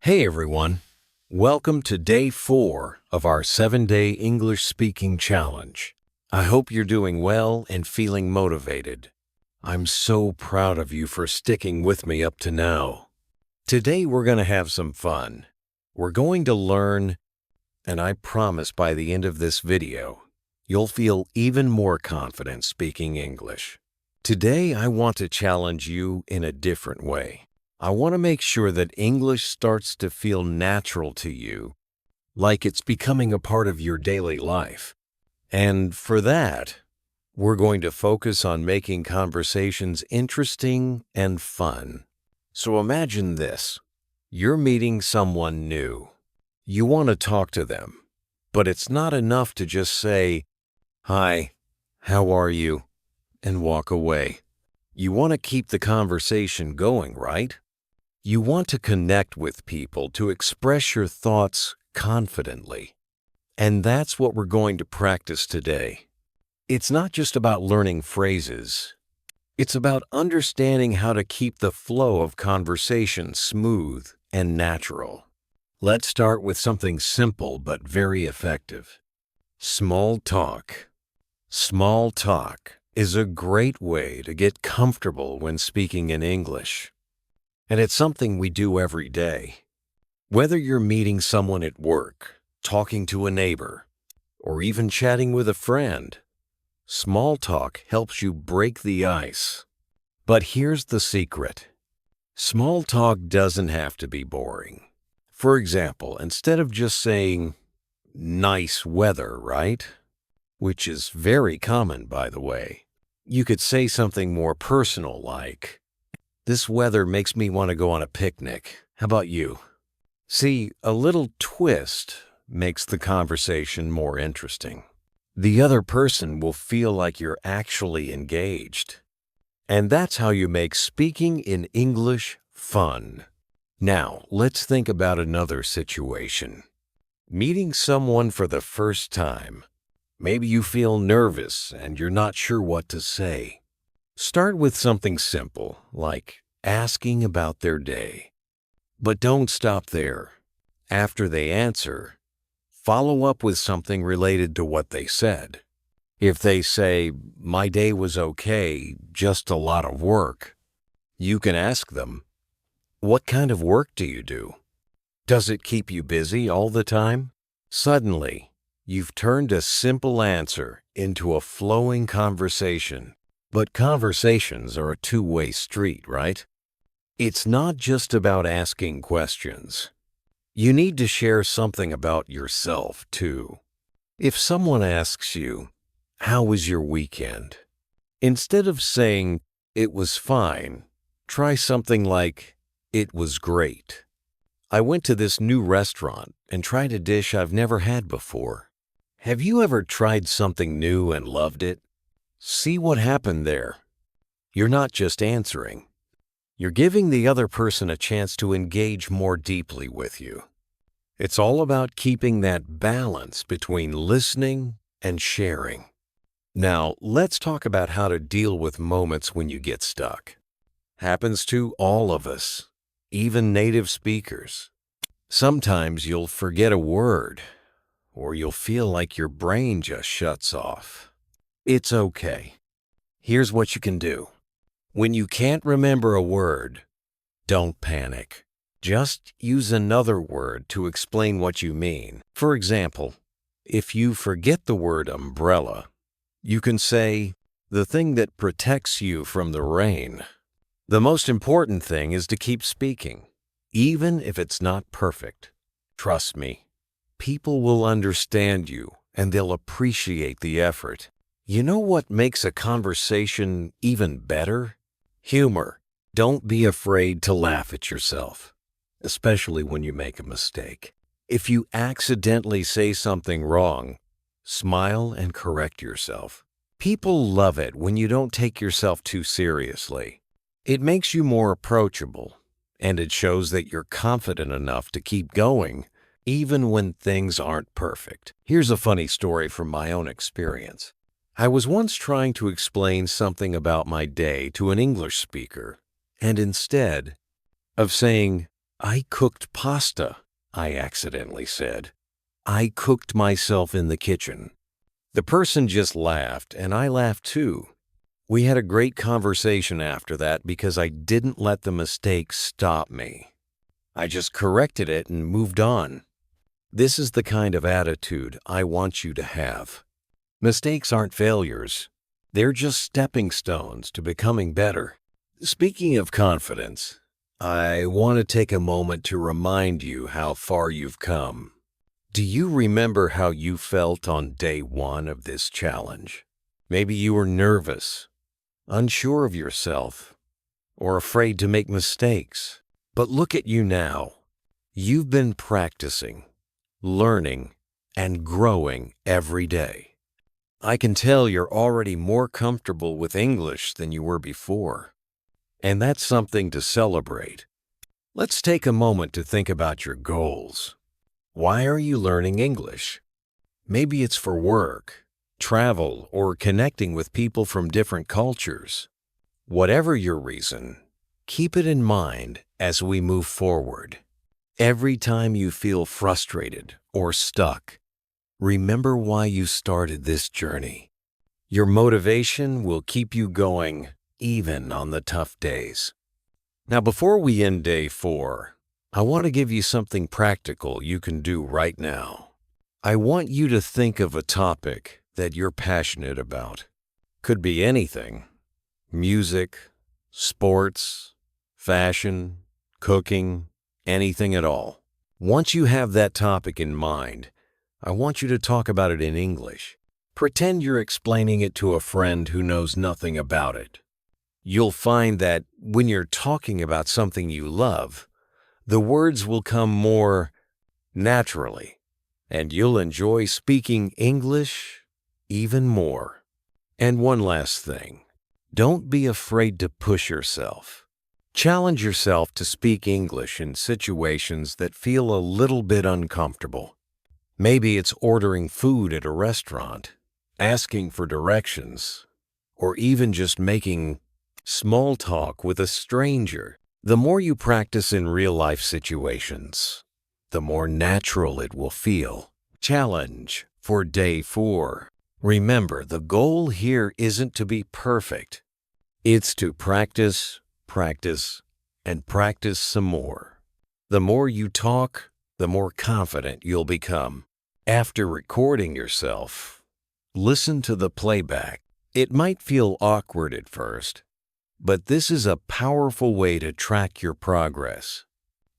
Hey everyone, welcome to day 4 of our 7-day English speaking challenge. I hope you're doing well and feeling motivated. I'm so proud of you for sticking with me up to now. Today we're going to have some fun. We're going to learn, and I promise by the end of this video, you'll feel even more confident speaking English. Today I want to challenge you in a different way. I want to make sure that English starts to feel natural to you, like it's becoming a part of your daily life. And for that, we're going to focus on making conversations interesting and fun. So imagine this. You're meeting someone new. You want to talk to them, but it's not enough to just say, "Hi, how are you?" and walk away. You want to keep the conversation going, right? You want to connect with people, to express your thoughts confidently. And that's what we're going to practice today. It's not just about learning phrases. It's about understanding how to keep the flow of conversation smooth and natural. Let's start with something simple but very effective. Small talk. Small talk is a great way to get comfortable when speaking in English. And it's something we do every day. Whether you're meeting someone at work, talking to a neighbor, or even chatting with a friend, small talk helps you break the ice. But here's the secret. Small talk doesn't have to be boring. For example, instead of just saying, "nice weather, right?" which is very common, by the way, you could say something more personal like, "This weather makes me want to go on a picnic. How about you?" See, a little twist makes the conversation more interesting. The other person will feel like you're actually engaged. And that's how you make speaking in English fun. Now, let's think about another situation. Meeting someone for the first time. Maybe you feel nervous and you're not sure what to say. Start with something simple, like asking about their day. But don't stop there. After they answer, follow up with something related to what they said. If they say, "My day was okay, just a lot of work," you can ask them, "What kind of work do you do? Does it keep you busy all the time?" Suddenly, you've turned a simple answer into a flowing conversation. But conversations are a two-way street, right? It's not just about asking questions. You need to share something about yourself, too. If someone asks you, "How was your weekend?" instead of saying, "It was fine," try something like, "It was great. I went to this new restaurant and tried a dish I've never had before." Have you ever tried something new and loved it? See what happened there. You're not just answering. You're giving the other person a chance to engage more deeply with you. It's all about keeping that balance between listening and sharing. Now, let's talk about how to deal with moments when you get stuck. Happens to all of us, even native speakers. Sometimes you'll forget a word, or you'll feel like your brain just shuts off. It's okay. Here's what you can do. When you can't remember a word, don't panic. Just use another word to explain what you mean. For example, if you forget the word umbrella, you can say, "the thing that protects you from the rain." The most important thing is to keep speaking, even if it's not perfect. Trust me, people will understand you and they'll appreciate the effort. You know what makes a conversation even better? Humor. Don't be afraid to laugh at yourself, especially when you make a mistake. If you accidentally say something wrong, smile and correct yourself. People love it when you don't take yourself too seriously. It makes you more approachable, and it shows that you're confident enough to keep going, even when things aren't perfect. Here's a funny story from my own experience. I was once trying to explain something about my day to an English speaker, and instead of saying, I cooked pasta, I accidentally said. I cooked myself in the kitchen. The person just laughed, and I laughed too. We had a great conversation after that because I didn't let the mistake stop me. I just corrected it and moved on. This is the kind of attitude I want you to have. Mistakes aren't failures. They're just stepping stones to becoming better. Speaking of confidence, I want to take a moment to remind you how far you've come. Do you remember how you felt on day one of this challenge? Maybe you were nervous, unsure of yourself, or afraid to make mistakes. But look at you now. You've been practicing, learning, and growing every day. I can tell you're already more comfortable with English than you were before. And that's something to celebrate. Let's take a moment to think about your goals. Why are you learning English? Maybe it's for work, travel, or connecting with people from different cultures. Whatever your reason, keep it in mind as we move forward. Every time you feel frustrated or stuck, remember why you started this journey. Your motivation will keep you going even on the tough days. Now, before we end day 4, I want to give you something practical you can do right now. I want you to think of a topic that you're passionate about. Could be anything: music, sports, fashion, cooking, anything at all. Once you have that topic in mind, I want you to talk about it in English. Pretend you're explaining it to a friend who knows nothing about it. You'll find that when you're talking about something you love, the words will come more naturally, and you'll enjoy speaking English even more. And one last thing, don't be afraid to push yourself. Challenge yourself to speak English in situations that feel a little bit uncomfortable. Maybe it's ordering food at a restaurant, asking for directions, or even just making small talk with a stranger. The more you practice in real-life situations, the more natural it will feel. Challenge for day 4. Remember, the goal here isn't to be perfect. It's to practice, practice, and practice some more. The more you talk, the more confident you'll become. After recording yourself, listen to the playback. It might feel awkward at first, but this is a powerful way to track your progress.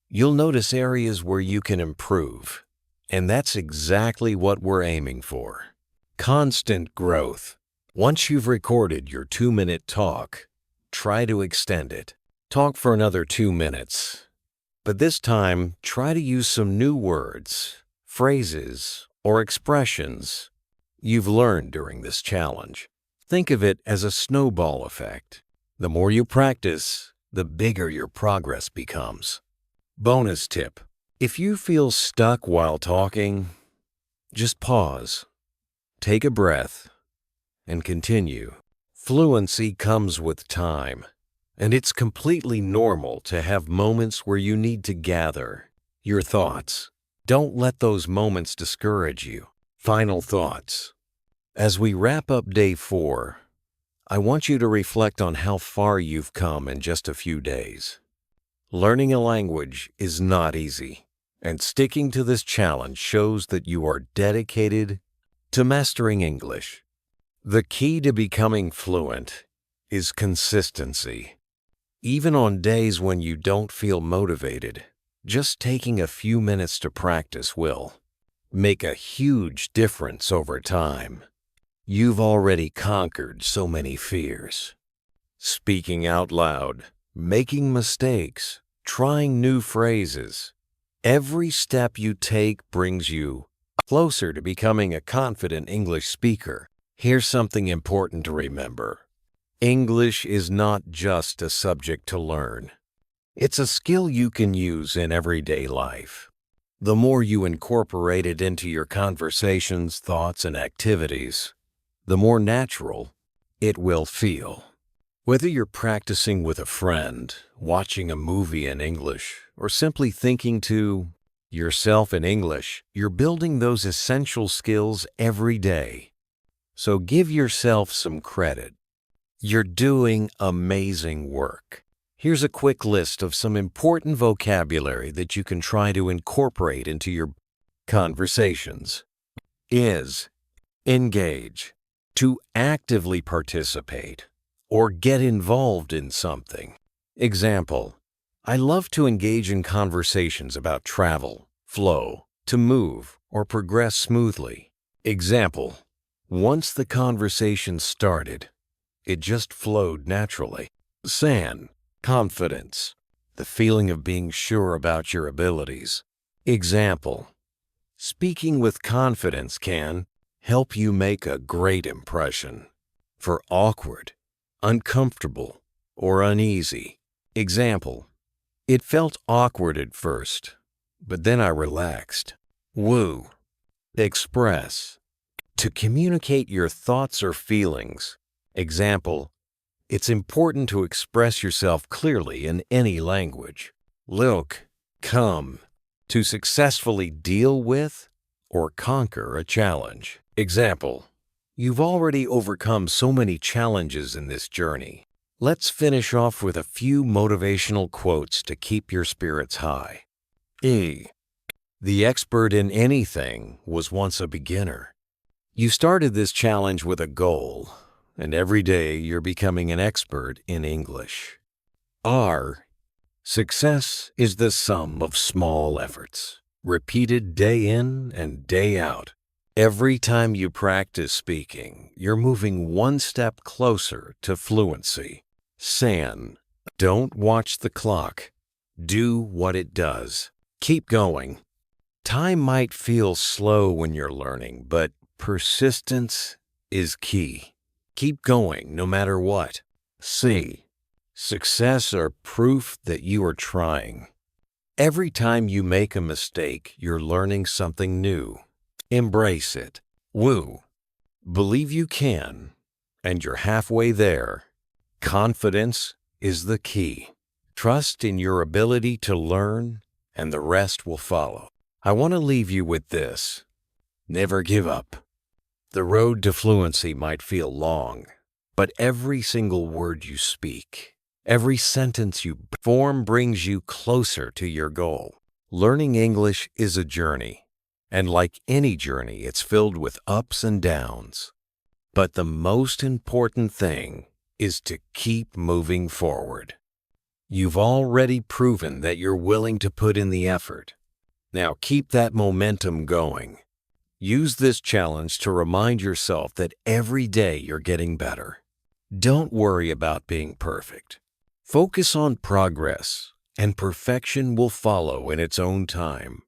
You'll notice areas where you can improve, and that's exactly what we're aiming for. Constant growth. Once you've recorded your 2-minute talk, try to extend it. Talk for another 2 minutes, but this time try to use some new words, phrases, or expressions you've learned during this challenge. Think of it as a snowball effect. The more you practice, the bigger your progress becomes. Bonus tip: if you feel stuck while talking, just pause, take a breath, and continue. Fluency comes with time, and it's completely normal to have moments where you need to gather your thoughts. Don't let those moments discourage you. Final thoughts. As we wrap up day 4, I want you to reflect on how far you've come in just a few days. Learning a language is not easy, and sticking to this challenge shows that you are dedicated to mastering English. The key to becoming fluent is consistency. Even on days when you don't feel motivated, just taking a few minutes to practice will make a huge difference over time. You've already conquered so many fears. Speaking out loud, making mistakes, trying new phrases. Every step you take brings you closer to becoming a confident English speaker. Here's something important to remember. English is not just a subject to learn. It's a skill you can use in everyday life. The more you incorporate it into your conversations, thoughts, and activities, the more natural it will feel. Whether you're practicing with a friend, watching a movie in English, or simply thinking to yourself in English, you're building those essential skills every day. So give yourself some credit. You're doing amazing work. Here's a quick list of some important vocabulary that you can try to incorporate into your conversations. Is, engage, to actively participate or get involved in something. Example, I love to engage in conversations about travel, flow, to move, or progress smoothly. Example, once the conversation started, it just flowed naturally. San, confidence, the feeling of being sure about your abilities. Example, speaking with confidence can help you make a great impression. For awkward, uncomfortable, or uneasy. Example, it felt awkward at first, but then I relaxed. Woo, express, to communicate your thoughts or feelings. Example, it's important to express yourself clearly in any language. Look, come, to successfully deal with or conquer a challenge. Example, you've already overcome so many challenges in this journey. Let's finish off with a few motivational quotes to keep your spirits high. E. The expert in anything was once a beginner. You started this challenge with a goal, and every day you're becoming an expert in English. R. Success is the sum of small efforts, repeated day in and day out. Every time you practice speaking, you're moving one step closer to fluency. San, don't watch the clock. Do what it does. Keep going. Time might feel slow when you're learning, but persistence is key. Keep going no matter what. C, success are proof that you are trying. Every time you make a mistake, you're learning something new. Embrace it. Woo. Believe you can, and you're halfway there. Confidence is the key. Trust in your ability to learn, and the rest will follow. I want to leave you with this. Never give up. The road to fluency might feel long, but every single word you speak, every sentence you form brings you closer to your goal. Learning English is a journey. And like any journey, it's filled with ups and downs. But the most important thing is to keep moving forward. You've already proven that you're willing to put in the effort. Now keep that momentum going. Use this challenge to remind yourself that every day you're getting better. Don't worry about being perfect. Focus on progress, and perfection will follow in its own time.